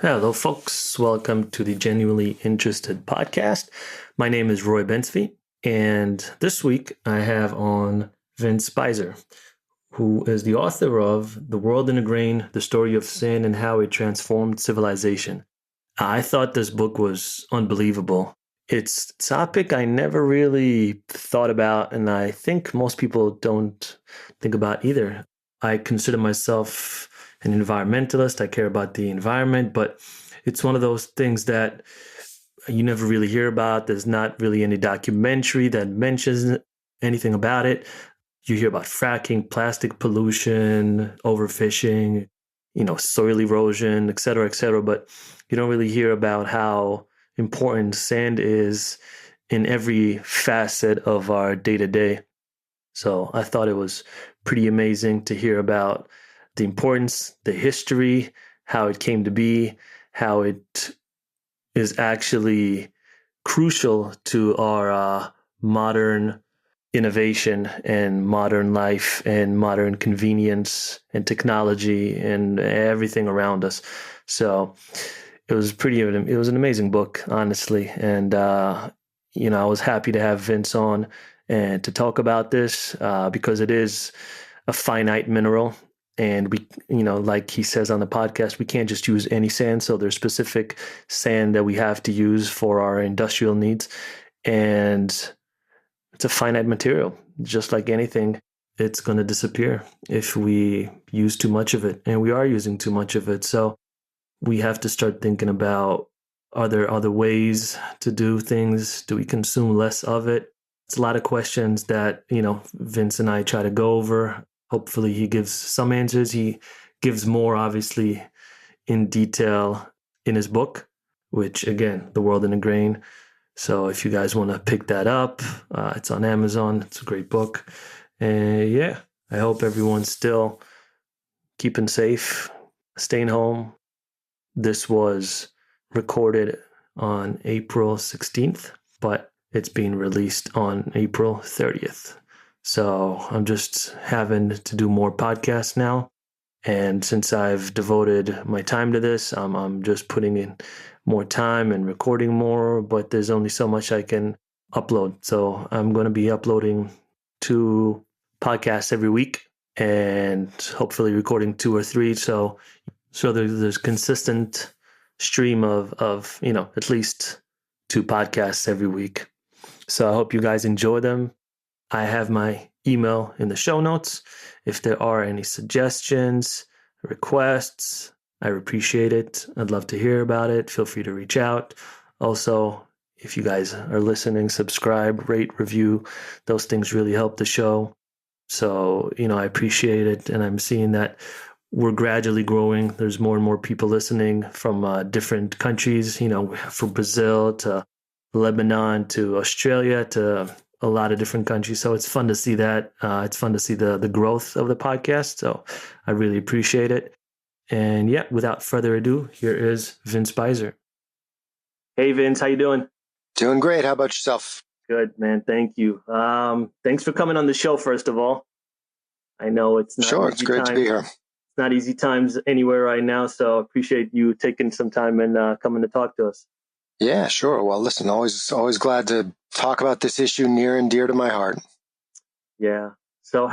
Hello, folks. Welcome to the Genuinely Interested podcast. My name is Roy Bensby, and this week I have on Vince Beiser, who is the author of The World in a Grain, The Story of Sin and How It Transformed Civilization. I thought this book was unbelievable. It's a topic I never really thought about, and I think most people don't think about either. I consider myself an environmentalist. I care about the environment, but it's one of those things that you never really hear about. There's not really any documentary that mentions anything about it. You hear about fracking, plastic pollution, overfishing, soil erosion, et cetera, but you don't really hear about how important sand is in every facet of our day-to-day. So I thought it was pretty amazing to hear about the importance, the history, how it came to be, how it is actually crucial to our modern innovation and modern life and modern convenience and technology and everything around us. So it was an amazing book, honestly. And, I was happy to have Vince on and to talk about this because it is a finite mineral. And we, like he says on the podcast, we can't just use any sand. So there's specific sand that we have to use for our industrial needs. And it's a finite material. Just like anything, it's going to disappear if we use too much of it. And we are using too much of it. So we have to start thinking about, are there other ways to do things? Do we consume less of it? It's a lot of questions that, Vince and I try to go over. Hopefully he gives some answers. He gives more, obviously, in detail in his book, which, again, The World in a Grain. So if you guys want to pick that up, it's on Amazon. It's a great book. And I hope everyone's still keeping safe, staying home. This was recorded on April 16th, but it's being released on April 30th. So I'm just having to do more podcasts now. And since I've devoted my time to this, I'm just putting in more time and recording more, but there's only so much I can upload. So I'm going to be uploading 2 podcasts every week and hopefully recording 2 or 3. So there's consistent stream of at least 2 podcasts every week. So I hope you guys enjoy them. I have my email in the show notes. If there are any suggestions, requests, I appreciate it. I'd love to hear about it. Feel free to reach out. Also, if you guys are listening, subscribe, rate, review. Those things really help the show. So, I appreciate it. And I'm seeing that we're gradually growing. There's more and more people listening from different countries, from Brazil to Lebanon to Australia to a lot of different countries. So it's fun to see that. It's fun to see the growth of the podcast. So I really appreciate it. And without further ado, here is Vince Beiser. Hey, Vince, how you doing? Doing great. How about yourself? Good, man. Thank you. Thanks for coming on the show, first of all. I know it's not Sure, it's great to be here. It's not easy times anywhere right now, so I appreciate you taking some time and coming to talk to us. Yeah, sure. Well, listen, always glad to talk about this issue near and dear to my heart. Yeah. So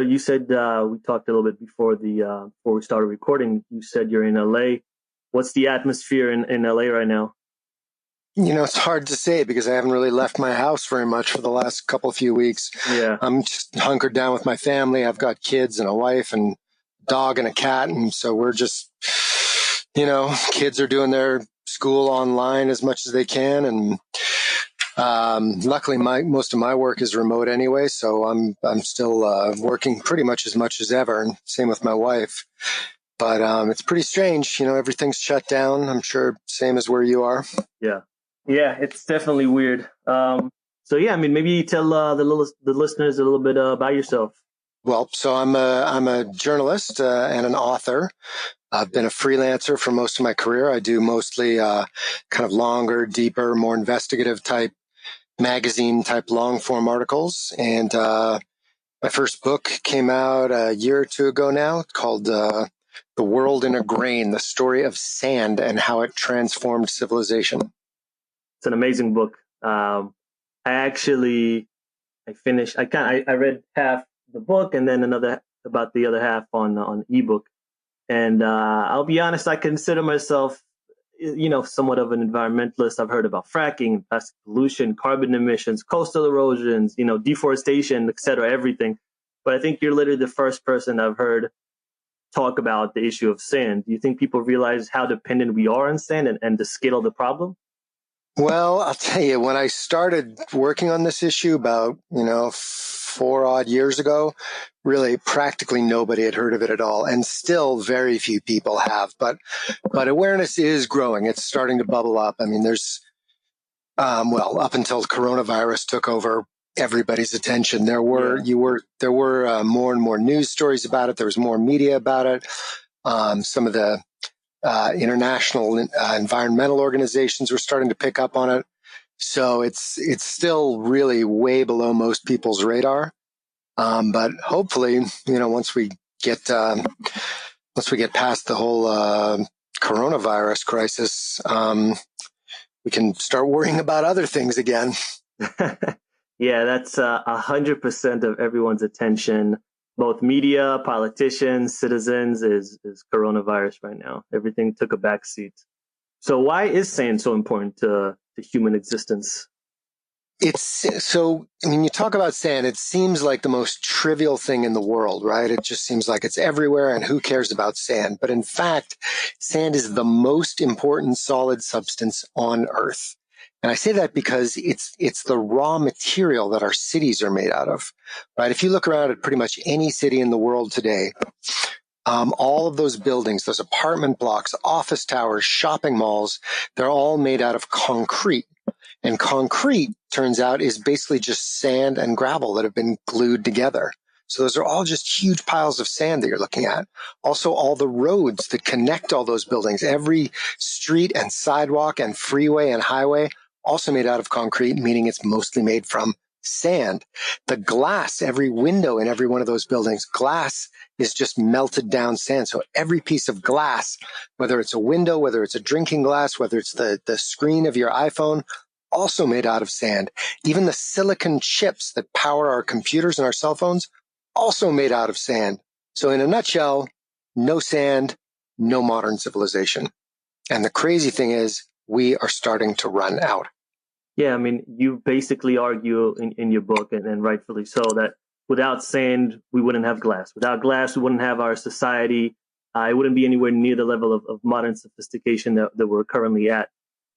you said we talked a little bit before we started recording. You said you're in LA. What's the atmosphere in LA right now? It's hard to say because I haven't really left my house very much for the last few weeks. Yeah. I'm just hunkered down with my family. I've got kids and a wife and a dog and a cat. And so we're just, kids are doing their school online as much as they can. And luckily, most of my work is remote anyway. So I'm still working pretty much as ever. And same with my wife. But it's pretty strange. Everything's shut down. I'm sure same as where you are. Yeah. Yeah, it's definitely weird. Maybe tell the listeners a little bit about yourself. Well, so I'm a journalist and an author. I've been a freelancer for most of my career. I do mostly kind of longer, deeper, more investigative type magazine type long form articles. And my first book came out a year or 2 ago now called The World in a Grain, the story of sand and how it transformed civilization. It's an amazing book. I read half the book and then another about the other half on eBook. And I'll be honest, I consider myself, somewhat of an environmentalist. I've heard about fracking, plastic pollution, carbon emissions, coastal erosions, deforestation, et cetera, everything. But I think you're literally the first person I've heard talk about the issue of sand. Do you think people realize how dependent we are on sand and the scale of the problem? Well, I'll tell you, when I started working on this issue about, 4 odd years ago, really practically nobody had heard of it at all. And still very few people have, but awareness is growing. It's starting to bubble up. I mean, there's, up until coronavirus took over everybody's attention, there were more and more news stories about it. There was more media about it. Some of the international environmental organizations were starting to pick up on it. So it's still really way below most people's radar. But hopefully, once we get past the whole coronavirus crisis, we can start worrying about other things again. Yeah, that's 100% of everyone's attention. Both media, politicians, citizens is coronavirus right now. Everything took a backseat. So why is sand so important to human existence? You talk about sand, it seems like the most trivial thing in the world, right? It just seems like it's everywhere and who cares about sand? But in fact, sand is the most important solid substance on Earth. And I say that because it's the raw material that our cities are made out of, right? If you look around at pretty much any city in the world today, all of those buildings, those apartment blocks, office towers, shopping malls, they're all made out of concrete. And concrete, turns out, is basically just sand and gravel that have been glued together. So those are all just huge piles of sand that you're looking at. Also, all the roads that connect all those buildings, every street and sidewalk and freeway and highway, also made out of concrete, meaning it's mostly made from sand. The glass, every window in every one of those buildings, glass is just melted down sand. So every piece of glass, whether it's a window, whether it's a drinking glass, whether it's the screen of your iPhone, also made out of sand. Even the silicon chips that power our computers and our cell phones, also made out of sand. So in a nutshell, no sand, no modern civilization. And the crazy thing is, we are starting to run out. Yeah, I mean, you basically argue in your book, and rightfully so, that without sand, we wouldn't have glass. Without glass, we wouldn't have our society. It wouldn't be anywhere near the level of modern sophistication that we're currently at.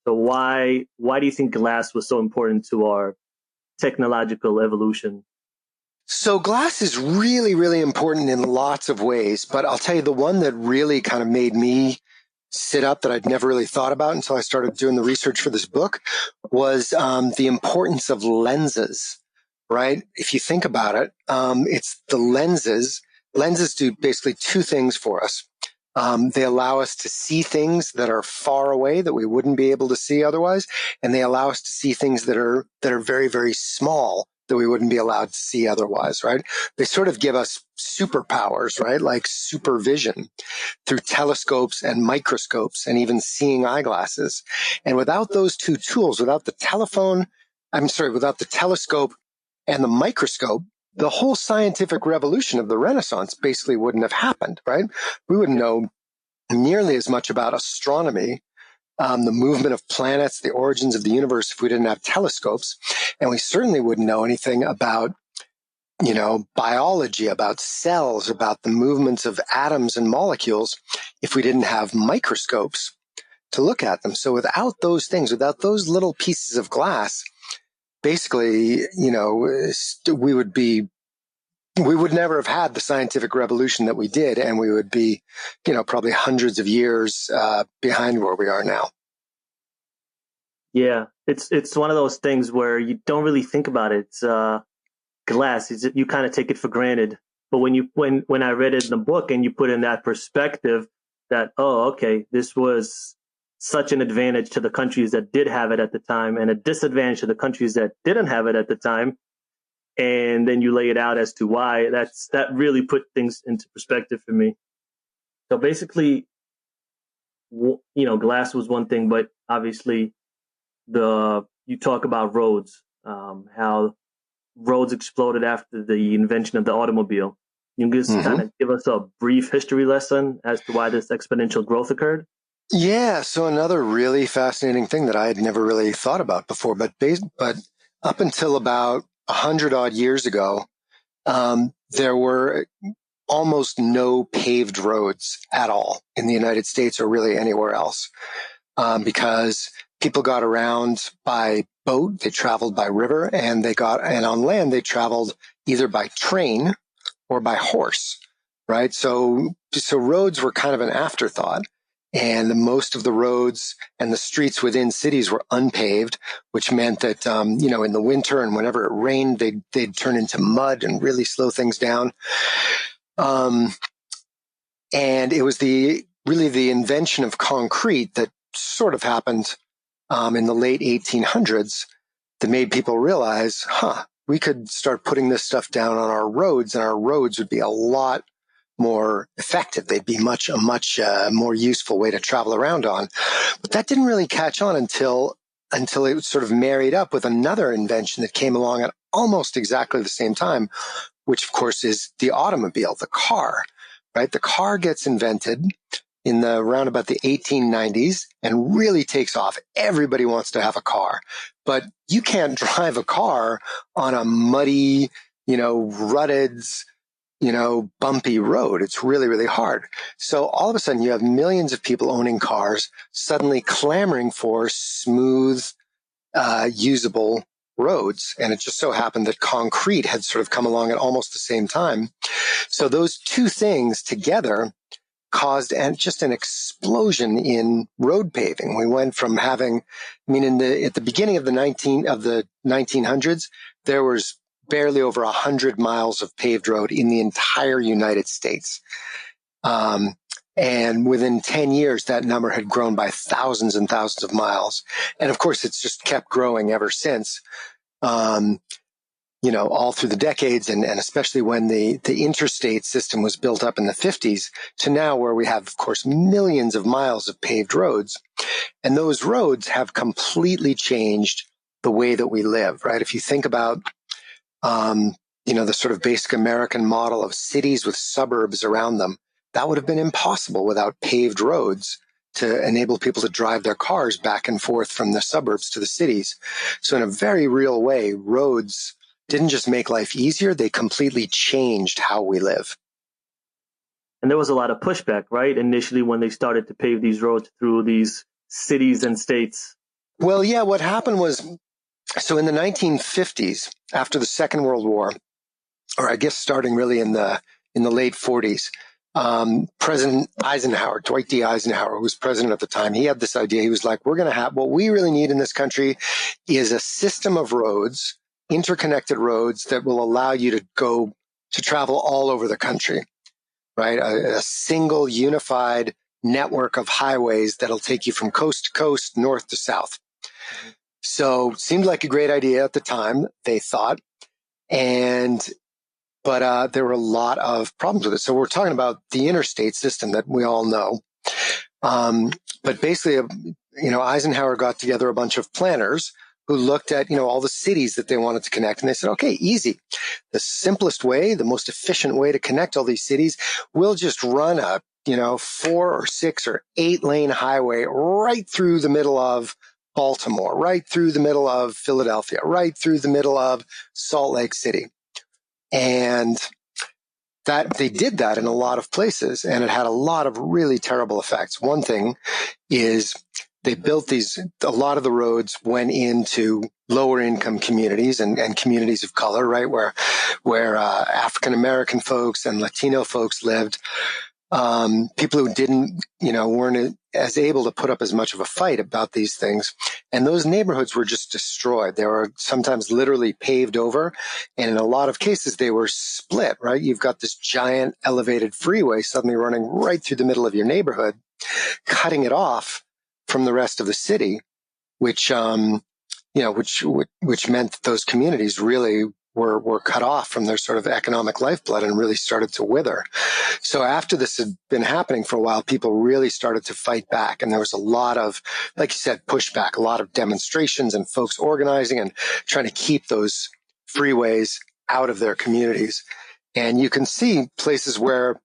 So why do you think glass was so important to our technological evolution? So glass is really, really important in lots of ways, but I'll tell you the one that really kind of made me sit up that I'd never really thought about until I started doing the research for this book was the importance of lenses, right? If you think about it, it's the lenses. Lenses do basically two things for us. They allow us to see things that are far away that we wouldn't be able to see otherwise, and they allow us to see things that are very, very small that we wouldn't be allowed to see otherwise, right? They sort of give us superpowers, right? Like supervision through telescopes and microscopes and even seeing eyeglasses. And without those two tools, without the telescope and the microscope, the whole scientific revolution of the Renaissance basically wouldn't have happened, right? We wouldn't know nearly as much about astronomy, the movement of planets, the origins of the universe if we didn't have telescopes. And we certainly wouldn't know anything about, biology, about cells, about the movements of atoms and molecules if we didn't have microscopes to look at them. So without those things, without those little pieces of glass, basically, we would never have had the scientific revolution that we did, and we would be, probably hundreds of years behind where we are now. Yeah, it's one of those things where you don't really think about it. It's glass. You kind of take it for granted. But when I read it in the book and you put in that perspective that, oh, okay, this was such an advantage to the countries that did have it at the time and a disadvantage to the countries that didn't have it at the time. And then you lay it out as to why, that really put things into perspective for me. So basically, glass was one thing, but obviously you talk about roads, how roads exploded after the invention of the automobile. You can just Hmm. kind of give us a brief history lesson as to why this exponential growth occurred? Yeah. So another really fascinating thing that I had never really thought about before, but up until about 100 odd years ago, there were almost no paved roads at all in the United States or really anywhere else, because people got around by boat, they traveled by river, and on land they traveled either by train or by horse, right? So roads were kind of an afterthought. And most of the roads and the streets within cities were unpaved, which meant that, in the winter and whenever it rained, they'd turn into mud and really slow things down. Um, and it was really the invention of concrete that sort of happened, in the late 1800s that made people realize, we could start putting this stuff down on our roads, and our roads would be a lot more effective. They'd be a much more useful way to travel around on. But that didn't really catch on until it was sort of married up with another invention that came along at almost exactly the same time, which of course is the automobile, the car, right? The car gets invented in the around about the 1890s and really takes off. Everybody wants to have a car, but you can't drive a car on a muddy, rutted, bumpy road. It's really, really hard. So all of a sudden you have millions of people owning cars suddenly clamoring for smooth, usable roads. And it just so happened that concrete had sort of come along at almost the same time. So those two things together caused just an explosion in road paving. We went from having, at the beginning of the 1900s, there was barely over 100 miles of paved road in the entire United States. And within 10 years, that number had grown by thousands and thousands of miles. And of course, it's just kept growing ever since. All through the decades, and especially when the interstate system was built up in the 50s to now, where we have, of course, millions of miles of paved roads. And those roads have completely changed the way that we live, right? If you think about, the sort of basic American model of cities with suburbs around them, that would have been impossible without paved roads to enable people to drive their cars back and forth from the suburbs to the cities. So in a very real way, roads didn't just make life easier, they completely changed how we live. And there was a lot of pushback, right? Initially, when they started to pave these roads through these cities and states. Well, yeah, what happened was, so in the 1950s, after the Second World War, or I guess starting really in the late 40s, President Eisenhower, Dwight D. Eisenhower, who was president at the time, he had this idea. He was like, we're going to have, what we really need in this country is a system of roads, interconnected roads that will allow you to travel all over the country, right? A single unified network of highways that'll take you from coast to coast, north to south. Mm-hmm. So seemed like a great idea at the time, they thought. But there were a lot of problems with it. So we're talking about the interstate system that we all know. But basically, Eisenhower got together a bunch of planners who looked at, all the cities that they wanted to connect. And they said, okay, easy. The simplest way, the most efficient way to connect all these cities, we'll just run a, 4 or 6 or 8 lane highway right through the middle of Baltimore, right through the middle of Philadelphia, right through the middle of Salt Lake City. And that they did that in a lot of places, and it had a lot of really terrible effects. One thing is they built a lot of the roads went into lower income communities and communities of color, right? Where African American folks and Latino folks lived. People who weren't as able to put up as much of a fight about these things. And those neighborhoods were just destroyed. They were sometimes literally paved over. And in a lot of cases, they were split, right? You've got this giant elevated freeway suddenly running right through the middle of your neighborhood, cutting it off from the rest of the city, which meant that those communities really were cut off from their sort of economic lifeblood and really started to wither. So after this had been happening for a while, people really started to fight back. And there was a lot of, like you said, pushback, a lot of demonstrations and folks organizing and trying to keep those freeways out of their communities. And you can see places where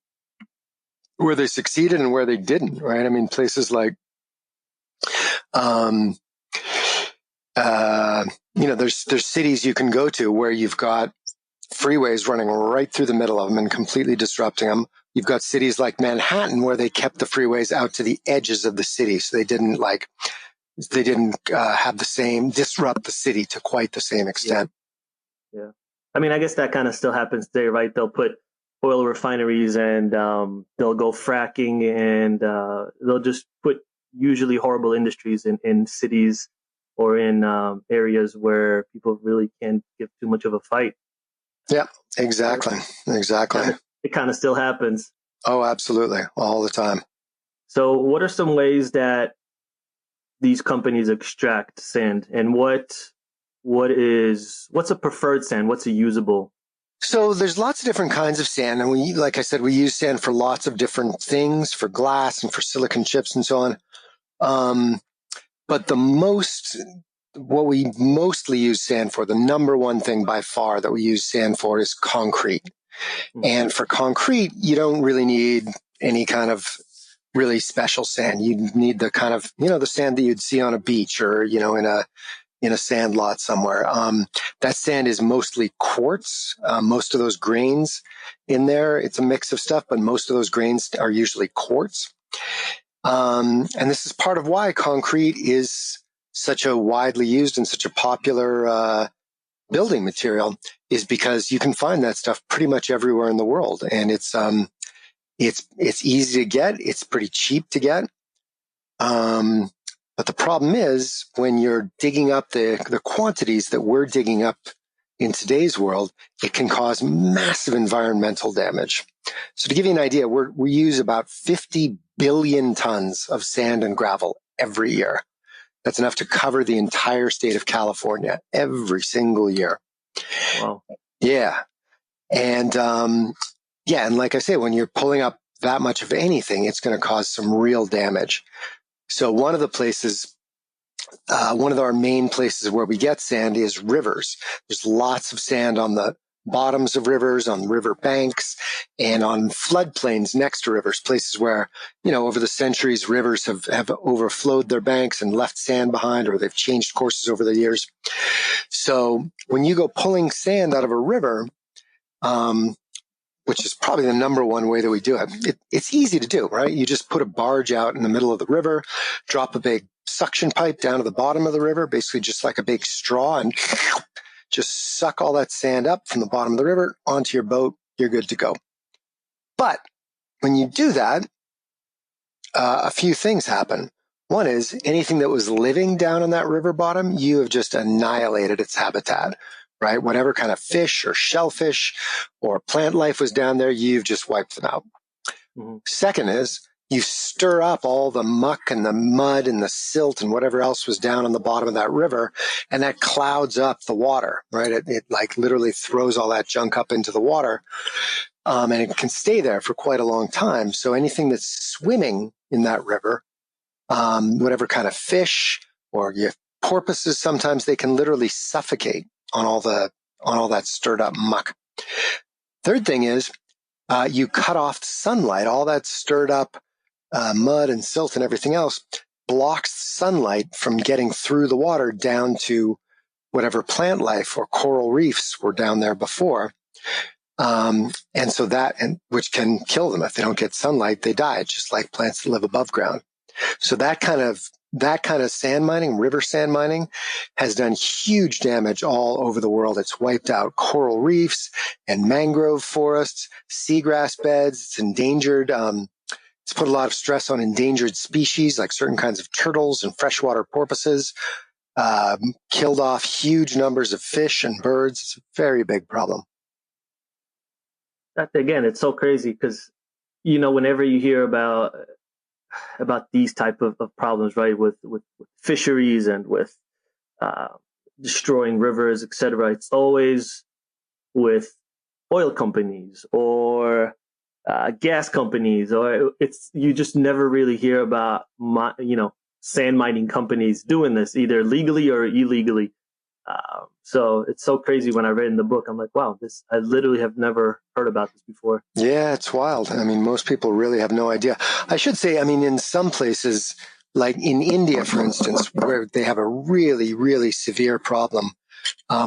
they succeeded and where they didn't, right? I mean, places like, there's cities you can go to where you've got freeways running right through the middle of them and completely disrupting them. You've got cities like Manhattan where they kept the freeways out to the edges of the city, so they didn't have the same disrupt the city to quite the same extent. Yeah. I mean, I guess that kind of still happens today, right? They'll put oil refineries and they'll go fracking and they'll just put usually horrible industries in cities or in areas where people really can't give too much of a fight. Yeah, exactly. It kind of still happens. Oh, absolutely. All the time. So what are some ways that these companies extract sand, and what's a preferred sand? What's a usable? So there's lots of different kinds of sand. And like I said, we use sand for lots of different things, for glass and for silicon chips and so on. But what we mostly use sand for, the number one thing by far that we use sand for is concrete. Mm-hmm. And for concrete, you don't really need any kind of really special sand. You need the kind of, the sand that you'd see on a beach or, in a sand lot somewhere. That sand is mostly quartz. Most of those grains in there, it's a mix of stuff, but most of those grains are usually quartz. And this is part of why concrete is such a widely used and such a popular building material, is because you can find that stuff pretty much everywhere in the world, and it's easy to get. It's pretty cheap to get. But the problem is when you're digging up the quantities that we're digging up in today's world, it can cause massive environmental damage. So to give you an idea, we use about 50 billion tons of sand and gravel every year. That's enough to cover the entire state of California every single year. Wow. Yeah. And and like I say, when you're pulling up that much of anything, it's going to cause some real damage. So one of our main places where we get sand is rivers. There's lots of sand on the bottoms of rivers, on river banks, and on floodplains next to rivers, places where, over the centuries, rivers have overflowed their banks and left sand behind, or they've changed courses over the years. So when you go pulling sand out of a river, which is probably the number one way that we do it, it's easy to do, right? You just put a barge out in the middle of the river, drop a big suction pipe down to the bottom of the river, basically just like a big straw, and just suck all that sand up from the bottom of the river onto your boat. You're good to go. But when you do that, a few things happen. One is anything that was living down on that river bottom, you have just annihilated its habitat, right? Whatever kind of fish or shellfish or plant life was down there, you've just wiped them out. Mm-hmm. Second is you stir up all the muck and the mud and the silt and whatever else was down on the bottom of that river, and that clouds up the water, right? It like literally throws all that junk up into the water, and it can stay there for quite a long time. So anything that's swimming in that river, whatever kind of fish or porpoises, sometimes they can literally suffocate on all that stirred up muck. Third thing is you cut off the sunlight. All that stirred up mud and silt and everything else blocks sunlight from getting through the water down to whatever plant life or coral reefs were down there before. And so which can kill them. If they don't get sunlight, they die, just like plants that live above ground. So that kind of sand mining, river sand mining, has done huge damage all over the world. It's wiped out coral reefs and mangrove forests, seagrass beds. It's endangered. It's put a lot of stress on endangered species like certain kinds of turtles and freshwater porpoises, killed off huge numbers of fish and birds. It's a very big problem. That, again, it's so crazy because, whenever you hear about these type of problems, right, with fisheries and with destroying rivers, etc., it's always with oil companies or gas companies, or it's you just never really hear about sand mining companies doing this either legally or illegally. So it's so crazy when I read in the book. I'm like, wow, this I literally have never heard about this before. Yeah, it's wild. I mean, most people really have no idea. I should say, I mean, in some places, like in India, for instance, where they have a really, really severe problem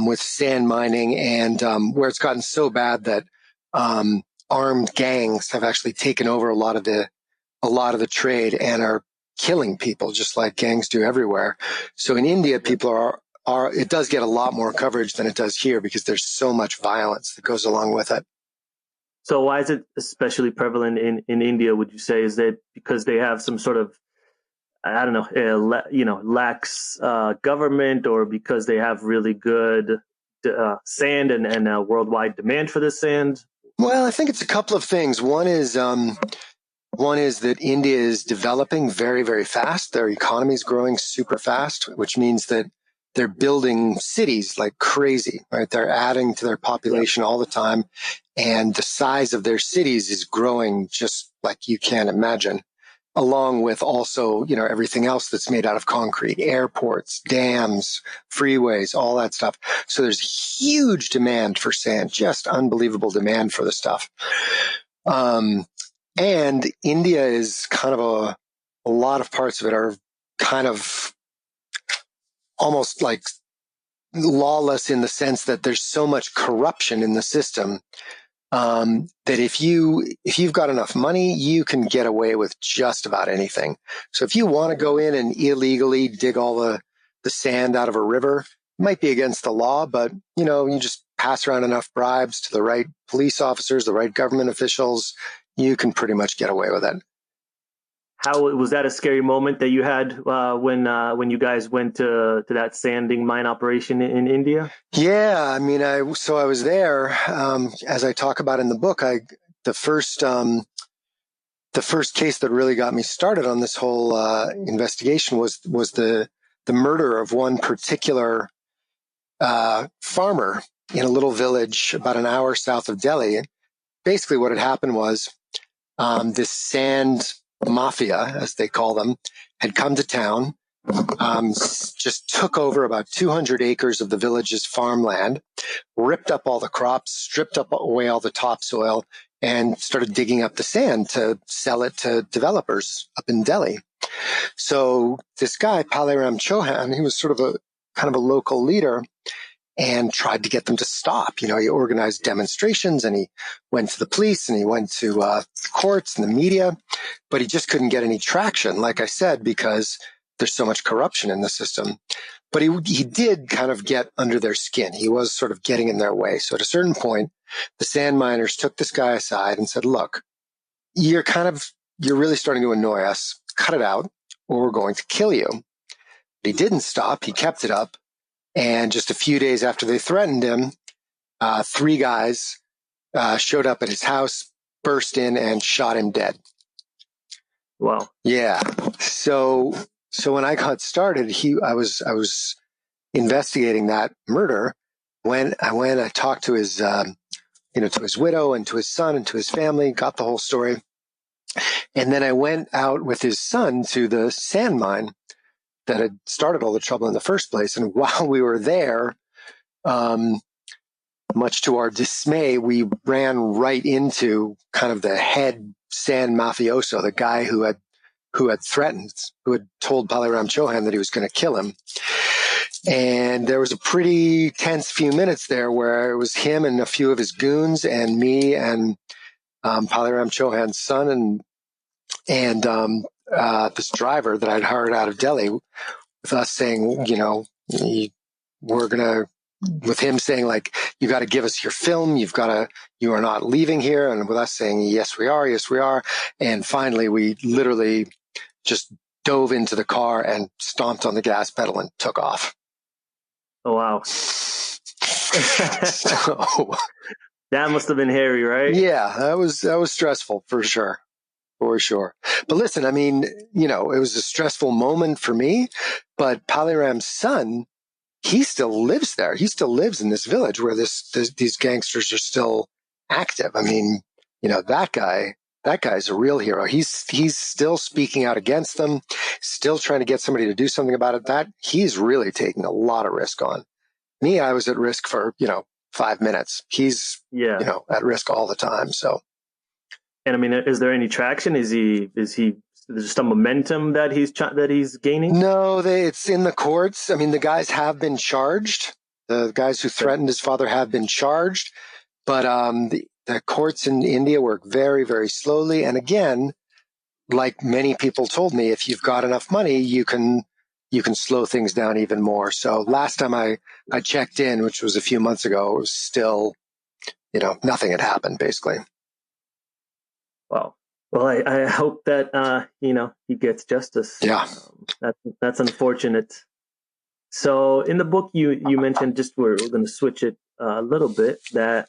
with sand mining, and where it's gotten so bad that um, armed gangs have actually taken over a lot of the trade and are killing people, just like gangs do everywhere. So in India, people are it does get a lot more coverage than it does here because there's so much violence that goes along with it. So why is it especially prevalent in India? Would you say is that because they have some sort of I don't know, lax government, or because they have really good sand and worldwide demand for this sand? Well, I think it's a couple of things. One is that India is developing very, very fast. Their economy is growing super fast, which means that they're building cities like crazy, right? They're adding to their population all the time. And the size of their cities is growing just like you can't imagine, along with also, everything else that's made out of concrete, airports, dams, freeways, all that stuff. So there's huge demand for sand, just unbelievable demand for the stuff. And India is kind of a lot of parts of it are kind of almost like lawless in the sense that there's so much corruption in the system that if you've got enough money, you can get away with just about anything. So if you want to go in and illegally dig all the sand out of a river, it might be against the law, but you just pass around enough bribes to the right police officers, the right government officials, you can pretty much get away with it. How was that a scary moment that you had when you guys went to that sanding mine operation in India? Yeah, I mean, I was there. As I talk about in the book, the first the first case that really got me started on this whole investigation was the murder of one particular farmer in a little village about an hour south of Delhi. Basically, what had happened was this sand mafia, as they call them, had come to town, just took over about 200 acres of the village's farmland, ripped up all the crops, stripped up away all the topsoil, and started digging up the sand to sell it to developers up in Delhi. So this guy, Paliram Chauhan, he was sort of a kind of a local leader and tried to get them to stop. He organized demonstrations and he went to the police and he went to the courts and the media, but he just couldn't get any traction, like I said, because there's so much corruption in the system. But he did kind of get under their skin. He was sort of getting in their way. So at a certain point, the sand miners took this guy aside and said, look, you're really starting to annoy us. Cut it out or we're going to kill you. But he didn't stop. He kept it up. And just a few days after they threatened him, 3 guys showed up at his house, burst in, and shot him dead. Wow. Yeah. So when I got started, I was investigating that murder. When I talked to his to his widow and to his son and to his family, got the whole story, and then I went out with his son to the sand mine that had started all the trouble in the first place. And while we were there, much to our dismay, we ran right into kind of the head sand mafioso, the guy who had told Paliram Chauhan that he was going to kill him. And there was a pretty tense few minutes there where it was him and a few of his goons and me and Paliram Chauhan's son and this driver that I'd hired out of Delhi, with us saying, with him saying, like, you got to give us your film. You are not leaving here. And with us saying, yes, we are. And finally, we literally just dove into the car and stomped on the gas pedal and took off. Oh, wow. So, that must have been hairy, right? Yeah, that was stressful for sure. For sure. But listen, I mean, it was a stressful moment for me, but Paliram's son, he still lives there. He still lives in this village where these gangsters are still active. I mean, that guy's a real hero. He's still speaking out against them, still trying to get somebody to do something about it. That he's really taking a lot of risk on. Me, I was at risk for, 5 minutes. He's, at risk all the time. So. And I mean, is there any traction? Is there some momentum that he's gaining? No, it's in the courts. I mean, the guys have been charged. The guys who threatened his father have been charged, but the courts in India work very, very slowly. And again, like many people told me, if you've got enough money, you can slow things down even more. So last time I checked in, which was a few months ago, it was still, nothing had happened basically. Wow. Well, I hope that, he gets justice. Yeah. That's unfortunate. So in the book, you mentioned, just we're going to switch it a little bit, that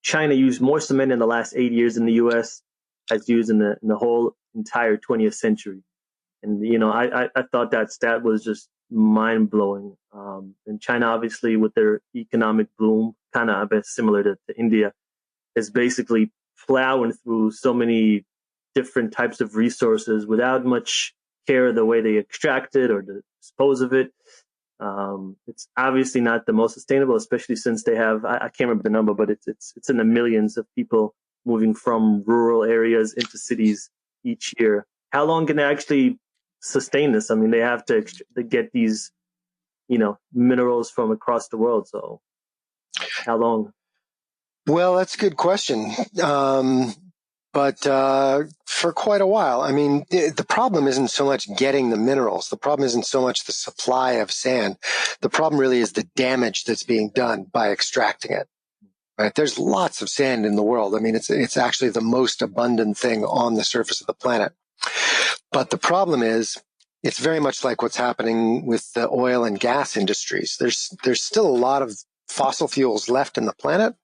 China used more cement in the last 8 years than the U.S. has used in the whole entire 20th century. And, I thought that stat was just mind blowing. And China, obviously, with their economic boom, kind of a bit similar to India, is basically plowing through so many different types of resources without much care of the way they extract it or dispose of it. It's obviously not the most sustainable, especially since they have, I can't remember the number, but it's in the millions of people moving from rural areas into cities each year. How long can they actually sustain this? I mean, they have to get these, minerals from across the world. So how long? Well, that's a good question. But for quite a while. I mean, the problem isn't so much getting the minerals. The problem isn't so much the supply of sand. The problem really is the damage that's being done by extracting it. Right? There's lots of sand in the world. I mean, it's actually the most abundant thing on the surface of the planet. But the problem is, it's very much like what's happening with the oil and gas industries. There's still a lot of fossil fuels left in the planet,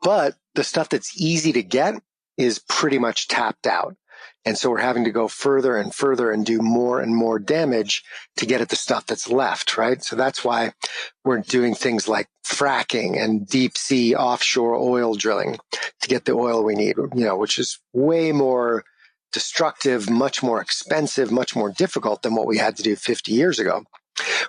but the stuff that's easy to get is pretty much tapped out. And so we're having to go further and further and do more and more damage to get at the stuff that's left, right? So that's why we're doing things like fracking and deep sea offshore oil drilling to get the oil we need, which is way more destructive, much more expensive, much more difficult than what we had to do 50 years ago.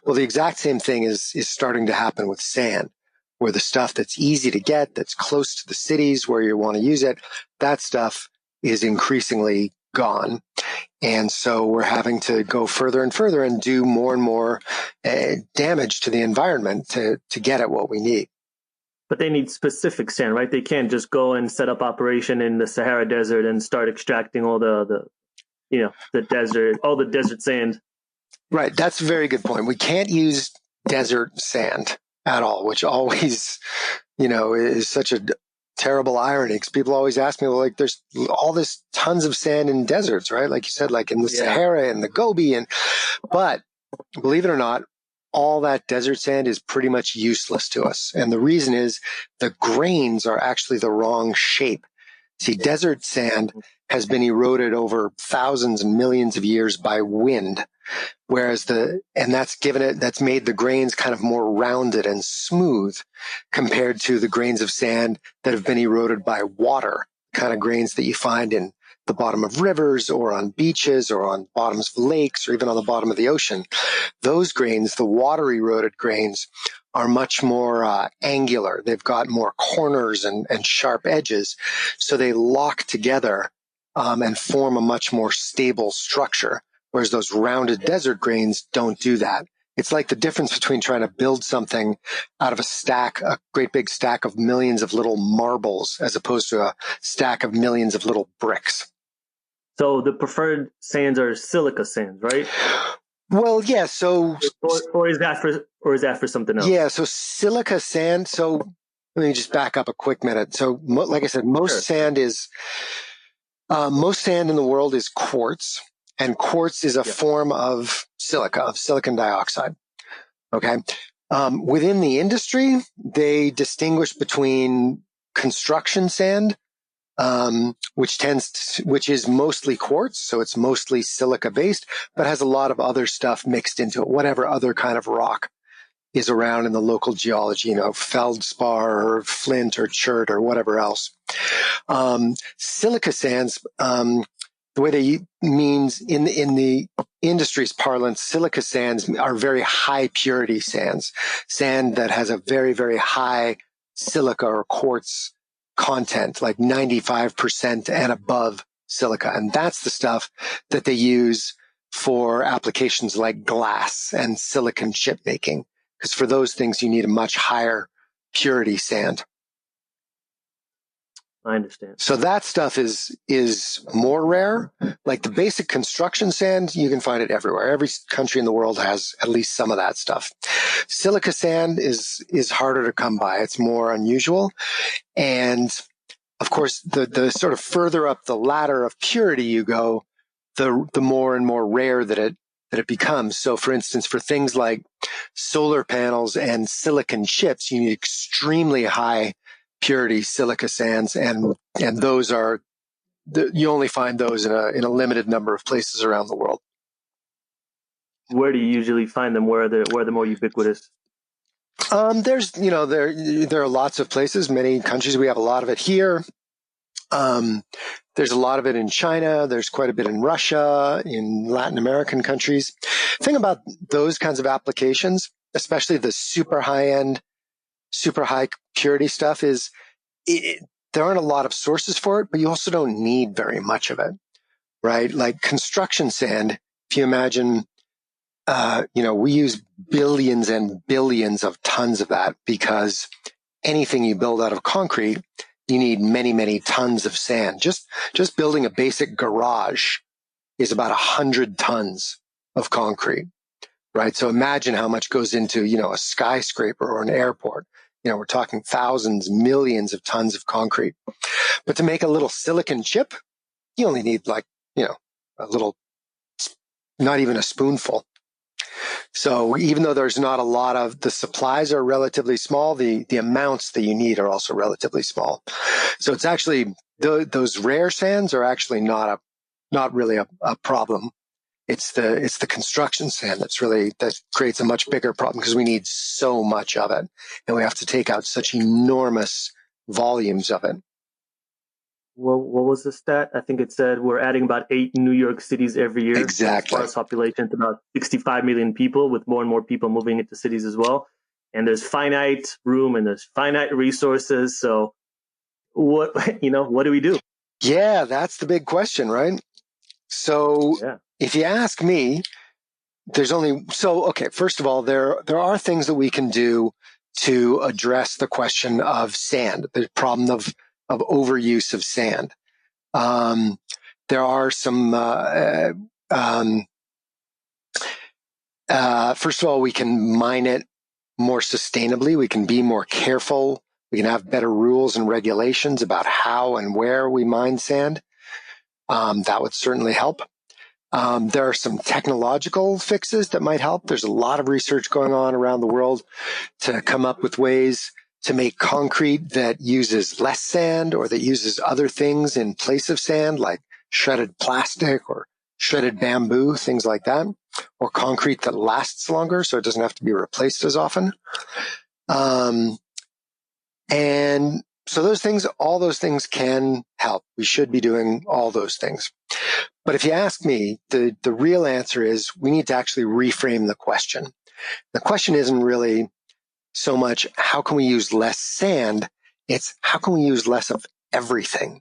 Well, the exact same thing is starting to happen with sand, where the stuff that's easy to get, that's close to the cities where you want to use it, that stuff is increasingly gone. And so we're having to go further and further and do more and more damage to the environment to get at what we need. But they need specific sand, right? They can't just go and set up operation in the Sahara Desert and start extracting all the desert sand. Right. That's a very good point. We can't use desert sand at all, which always, is such a terrible irony, because people always ask me, well, like, there's all this tons of sand in deserts, right? Like you said, like in the Sahara and the Gobi, but believe it or not, all that desert sand is pretty much useless to us. And the reason is the grains are actually the wrong shape. See, desert sand has been eroded over thousands and millions of years by wind. Whereas that's made the grains kind of more rounded and smooth compared to the grains of sand that have been eroded by water, kind of grains that you find in the bottom of rivers or on beaches or on bottoms of lakes or even on the bottom of the ocean. Those grains, the water eroded grains, are much more angular. They've got more corners and sharp edges. So they lock together and form a much more stable structure. Whereas those rounded desert grains don't do that. It's like the difference between trying to build something out of a great big stack of millions of little marbles, as opposed to a stack of millions of little bricks. So the preferred sands are silica sands, right? Well, yeah. So, or is that for something else? Yeah. So silica sand. So let me just back up a quick minute. So, like I said, most sand in the world is quartz. And quartz is a form of silica, of silicon dioxide. Okay. Within the industry, they distinguish between construction sand, which is mostly quartz. So it's mostly silica based, but has a lot of other stuff mixed into it, whatever other kind of rock is around in the local geology, feldspar or flint or chert or whatever else. Silica sands, the way they means in the industry's parlance, silica sands are very high purity sands, sand that has a very, very high silica or quartz content, like 95% and above silica. And that's the stuff that they use for applications like glass and silicon chip making. Because for those things, you need a much higher purity sand. I understand. So that stuff is more rare. Like the basic construction sand, you can find it everywhere. Every country in the world has at least some of that stuff. Silica sand is harder to come by. It's more unusual. And of course, the sort of further up the ladder of purity you go, the more and more rare that it becomes. So for instance, for things like solar panels and silicon chips, you need extremely high purity silica sands, and those are you only find those in a limited number of places around the world. Where do you usually find them? Where are the more ubiquitous? There's there are lots of places, many countries. We have a lot of it here. There's a lot of it in China. There's quite a bit in Russia, in Latin American countries. The thing about those kinds of applications, especially the super high end, super high purity stuff, is there aren't a lot of sources for it, but you also don't need very much of it, right? Like construction sand, if you imagine, we use billions and billions of tons of that, because anything you build out of concrete, you need many, many tons of sand. Just building a basic garage is about 100 tons of concrete, right? So imagine how much goes into, a skyscraper or an airport. We're talking thousands, millions of tons of concrete. But to make a little silicon chip, you only need a little, not even a spoonful. So even though there's not a lot of, the supplies are relatively small, the amounts that you need are also relatively small. So it's actually, those rare sands are actually not really a problem. It's the construction sand that creates a much bigger problem, because we need so much of it, and we have to take out such enormous volumes of it. Well, what was the stat? I think it said we're adding about 8 New York cities every year. Exactly. As far as population, it's about 65 million people, with more and more people moving into cities as well. And there's finite room and there's finite resources. So what do we do? Yeah, that's the big question, right? So If you ask me, first of all, there are things that we can do to address the question of sand, the problem of overuse of sand. There are some, first of all, we can mine it more sustainably. We can be more careful. We can have better rules and regulations about how and where we mine sand. That would certainly help. There are some technological fixes that might help. There's a lot of research going on around the world to come up with ways to make concrete that uses less sand, or that uses other things in place of sand, like shredded plastic or shredded bamboo, things like that, or concrete that lasts longer so it doesn't have to be replaced as often. And so all those things can help. We should be doing all those things. But if you ask me, the real answer is we need to actually reframe the question. The question isn't really so much how can we use less sand, it's how can we use less of everything,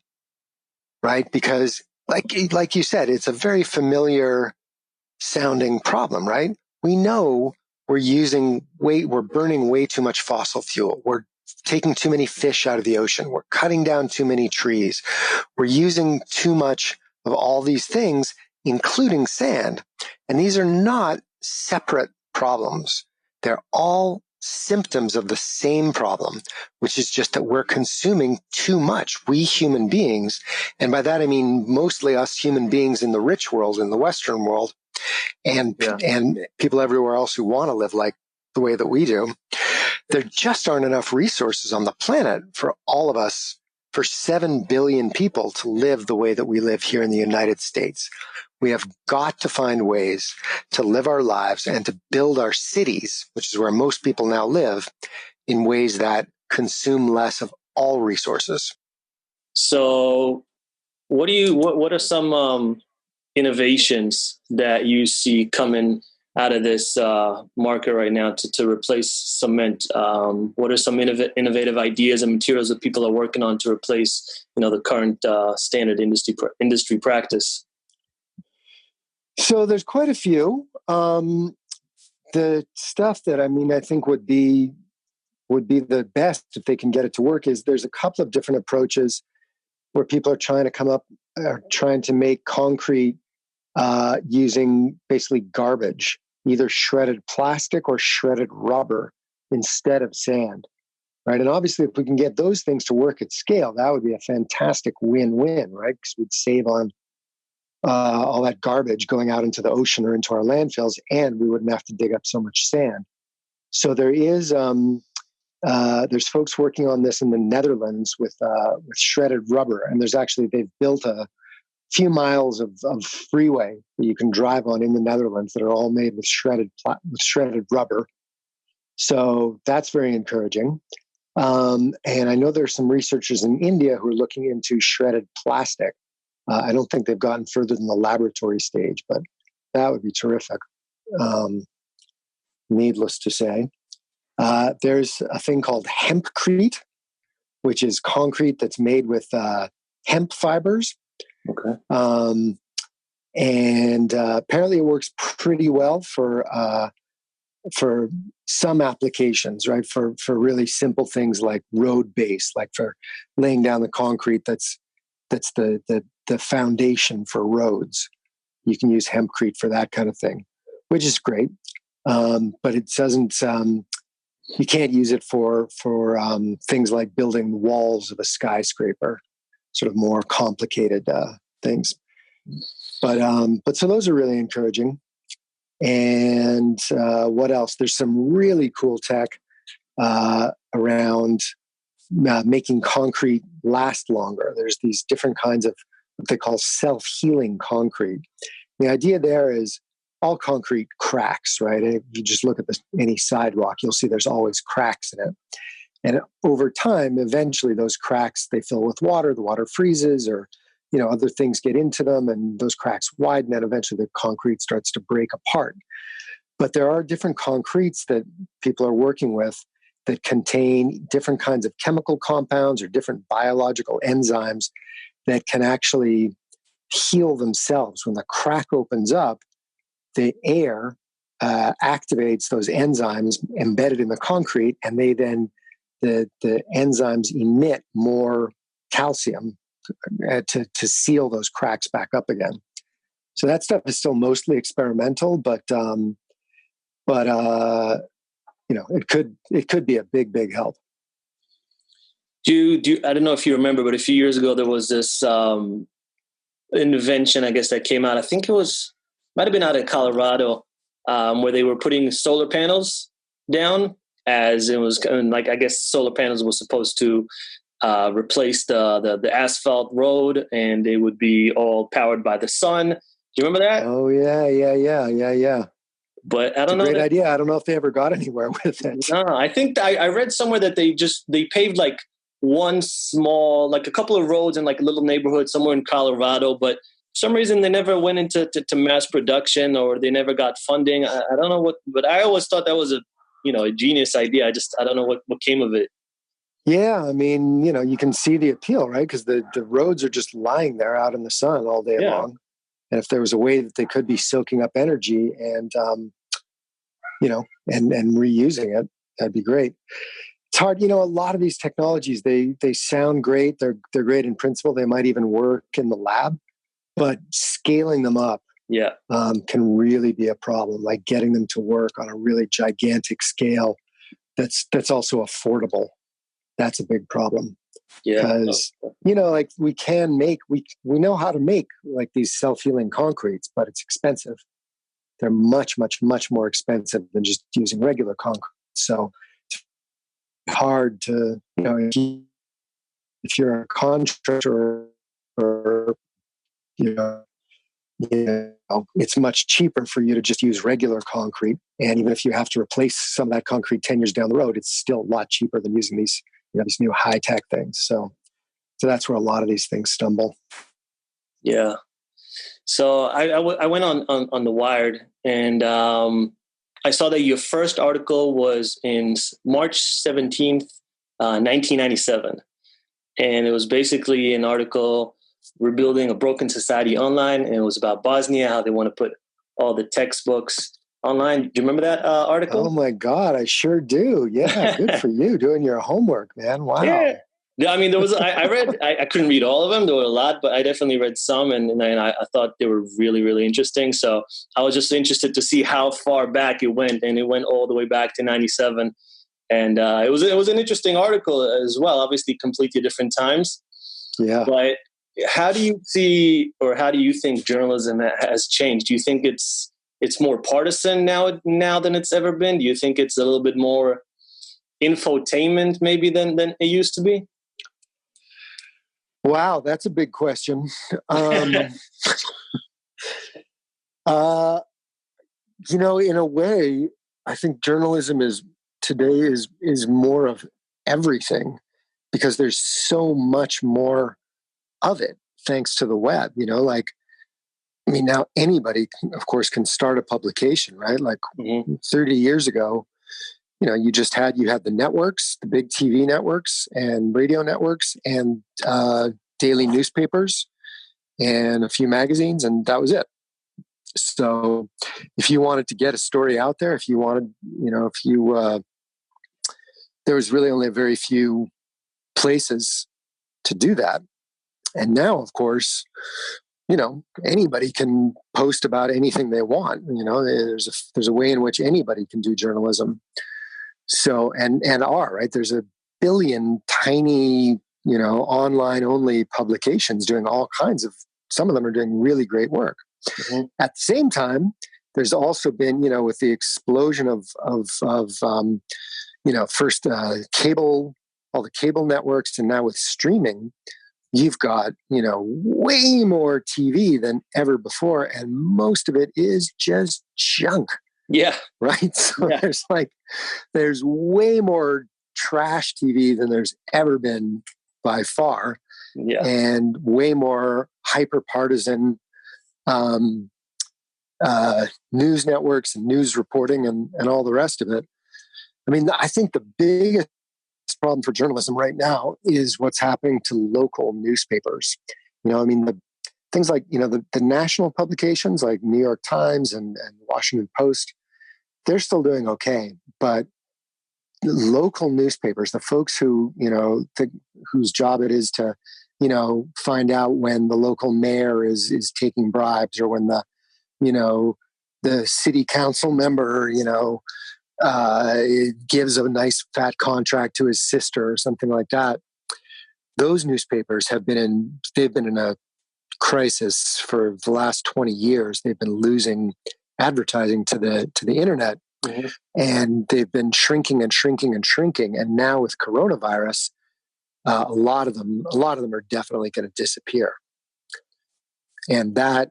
right? Because like you said, it's a very familiar sounding problem, right? We know we're burning way too much fossil fuel. We're taking too many fish out of the ocean. We're cutting down too many trees. We're using too much of all these things, including sand. And these are not separate problems. They're all symptoms of the same problem, which is just that we're consuming too much, we human beings. And by that, I mean mostly us human beings in the rich world, in the Western world, and people everywhere else who want to live like the way that we do. There just aren't enough resources on the planet for all of us, for 7 billion people to live the way that we live here in the United States. We have got to find ways to live our lives and to build our cities, which is where most people now live, in ways that consume less of all resources. So what are some innovations that you see coming out of this market right now to replace cement? What are some innovative ideas and materials that people are working on to replace, the current standard industry practice? So there's quite a few. The stuff that I think would be the best if they can get it to work is there's a couple of different approaches where people are trying to make concrete using basically garbage, either shredded plastic or shredded rubber instead of sand, right? And obviously, if we can get those things to work at scale, that would be a fantastic win-win, right? Because we'd save on all that garbage going out into the ocean or into our landfills, and we wouldn't have to dig up so much sand. So there's folks working on this in the Netherlands with shredded rubber, and they've built a few miles of freeway that you can drive on in the Netherlands that are all made with shredded rubber. So that's very encouraging. And I know there's some researchers in India who are looking into shredded plastic. I don't think they've gotten further than the laboratory stage, but that would be terrific. Needless to say. There's a thing called hempcrete, which is concrete that's made with hemp fibers. Okay. And apparently it works pretty well for some applications, right? For really simple things like road base, like for laying down the concrete that's the foundation for roads. You can use hempcrete for that kind of thing, which is great. But it doesn't. You can't use it for things like building walls of a skyscraper, sort of more complicated things. But so those are really encouraging. And what else? There's some really cool tech around making concrete last longer. There's these different kinds of what they call self-healing concrete. The idea there is all concrete cracks, right? And if you just look at any sidewalk, you'll see there's always cracks in it. And over time, eventually those cracks, they fill with water, the water freezes, or other things get into them, and those cracks widen, and eventually the concrete starts to break apart. But there are different concretes that people are working with that contain different kinds of chemical compounds or different biological enzymes that can actually heal themselves. When the crack opens up, the air activates those enzymes embedded in the concrete, and the enzymes emit more calcium to seal those cracks back up again. So that stuff is still mostly experimental, but it could be a big help. I don't know if you remember, but a few years ago there was this invention, I guess, that came out. I think might have been out of Colorado, where they were putting solar panels down, as it was like, I guess solar panels were supposed to replace the asphalt road, and they would be all powered by the sun. Do you remember that? Oh yeah. But I don't know. It's a great idea. I don't know if they ever got anywhere with it. No, I think I read somewhere that they paved like one small, like a couple of roads in like a little neighborhood somewhere in Colorado, but for some reason they never went into mass production, or they never got funding. I don't know but I always thought that was a genius idea. I don't know what came of it. Yeah, you can see the appeal, right? Because the roads are just lying there out in the sun all day long. And if there was a way that they could be soaking up energy and reusing it, that'd be great. It's hard, a lot of these technologies, they sound great. They're great in principle. They might even work in the lab, but scaling them up can really be a problem. Like getting them to work on a really gigantic scale that's also affordable. That's a big problem. Because like we know how to make like these self-healing concretes, but it's expensive. They're much, much, much more expensive than just using regular concrete. So it's hard to, if you're a contractor or it's much cheaper for you to just use regular concrete. And even if you have to replace some of that concrete 10 years down the road, it's still a lot cheaper than using these new high tech things. So that's where a lot of these things stumble. Yeah. So I went on the Wired, and I saw that your first article was in March 17th, 1997. And it was basically an article, Rebuilding a Broken Society Online. And it was about Bosnia, how they want to put all the textbooks online. Do you remember that article? Oh my God, I sure do. Yeah, good for you doing your homework, man. Wow. Yeah. I mean, there was, I read, I couldn't read all of them. There were a lot, but I definitely read some. And I thought they were really, really interesting. So I was just interested to see how far back it went. And it went all the way back to 97. And it was an interesting article as well, obviously completely different times. Yeah. But how do you see, or how do you think journalism has changed? Do you think it's more partisan now than it's ever been? Do you think it's a little bit more infotainment maybe than it used to be? Wow, that's a big question. In a way, I think journalism today is more of everything, because there's so much more of it thanks to the web. Now anybody, of course, can start a publication, right? Like 30 years ago, you had the networks, the big TV networks and radio networks, and daily newspapers and a few magazines, and that was it. So if you wanted to get a story out there, there was really only a very few places to do that. And now, of course, anybody can post about anything they want. There's a way in which anybody can do journalism. So, and right, there's a billion tiny, online only publications doing all kinds of, some of them are doing really great work. Mm-hmm. At the same time, there's also been, with the explosion of first cable, all the cable networks, and now with streaming, you've got, way more TV than ever before. And most of it is just junk. Yeah. Right. So there's way more trash TV than there's ever been by far. Yeah. And way more hyper partisan news networks and news reporting and all the rest of it. I mean, I think the biggest problem for journalism right now is what's happening to local newspapers. The things like, the national publications like New York Times and Washington Post, they're still doing okay. But local newspapers, the folks who, whose job it is to, find out when the local mayor is taking bribes, or when the city council member, gives a nice fat contract to his sister or something like that. Those newspapers they've been in a crisis for the last 20 years. They've been losing advertising to the internet, mm-hmm. and they've been shrinking and shrinking and shrinking. And now with coronavirus, a lot of them are definitely going to disappear. And that's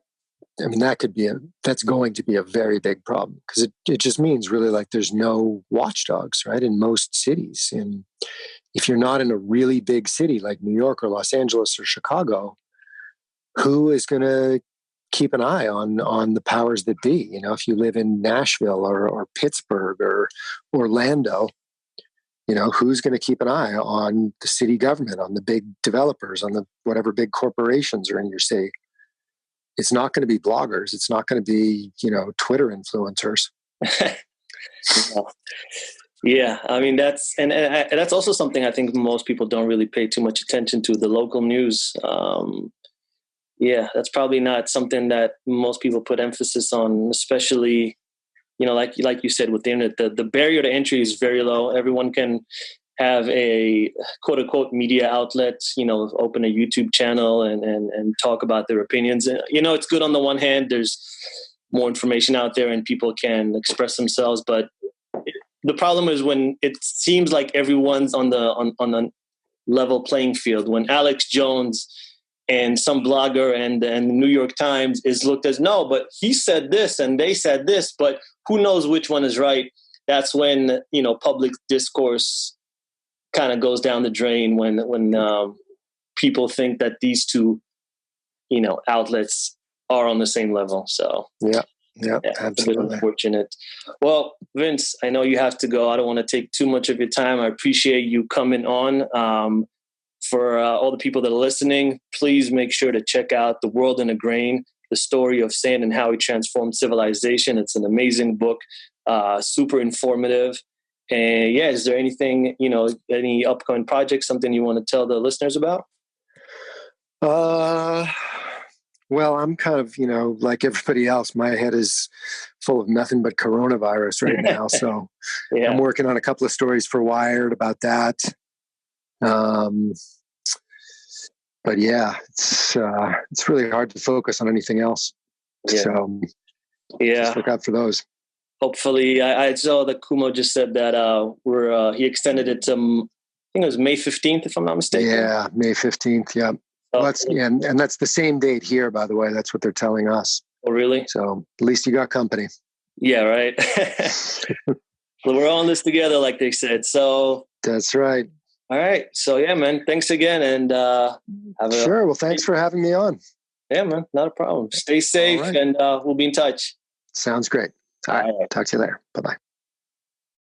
going to be a very big problem, because it just means really like there's no watchdogs, right, in most cities. And if you're not in a really big city like New York or Los Angeles or Chicago, who is going to keep an eye on the powers that be? If you live in Nashville or Pittsburgh or Orlando, who's going to keep an eye on the city government, on the big developers, on the whatever big corporations are in your city? It's not going to be bloggers. It's not going to be, Twitter influencers. Yeah. I mean, that's also something I think most people don't really pay too much attention to, the local news. Yeah, that's probably not something that most people put emphasis on, especially, like you said, with the internet, the barrier to entry is very low. Everyone can have a quote unquote media outlet, open a YouTube channel and talk about their opinions. It's good on the one hand, there's more information out there and people can express themselves. But the problem is when it seems like everyone's on the level playing field. When Alex Jones and some blogger and the New York Times is looked as, no, but he said this and they said this, but who knows which one is right. That's when, public discourse kind of goes down the drain when people think that these two, outlets are on the same level. So yeah, absolutely. It's a bit unfortunate. Well, Vince, I know you have to go. I don't want to take too much of your time. I appreciate you coming on. For all the people that are listening, please make sure to check out The World in a Grain, the story of sand and how he transformed civilization. It's an amazing book, super informative. And yeah, is there anything, any upcoming projects, something you want to tell the listeners about? Well, I'm kind of, like everybody else, my head is full of nothing but coronavirus right now. So yeah. I'm working on a couple of stories for Wired about that. But yeah, it's really hard to focus on anything else. Yeah. So just look out for those. Hopefully, I saw that Kumo just said that he extended it to, I think it was May 15th, if I'm not mistaken. Yeah, May 15th. Yeah. Well, and that's the same date here, by the way. That's what they're telling us. Oh, really? So at least you got company. Yeah, right. Well, we're all in this together, like they said. So that's right. All right. So yeah, man. Thanks again, and sure. Well, thanks for having me on. Yeah, man. Not a problem. Stay safe, and we'll be in touch. Sounds great. All right. Talk to you later. Bye-bye.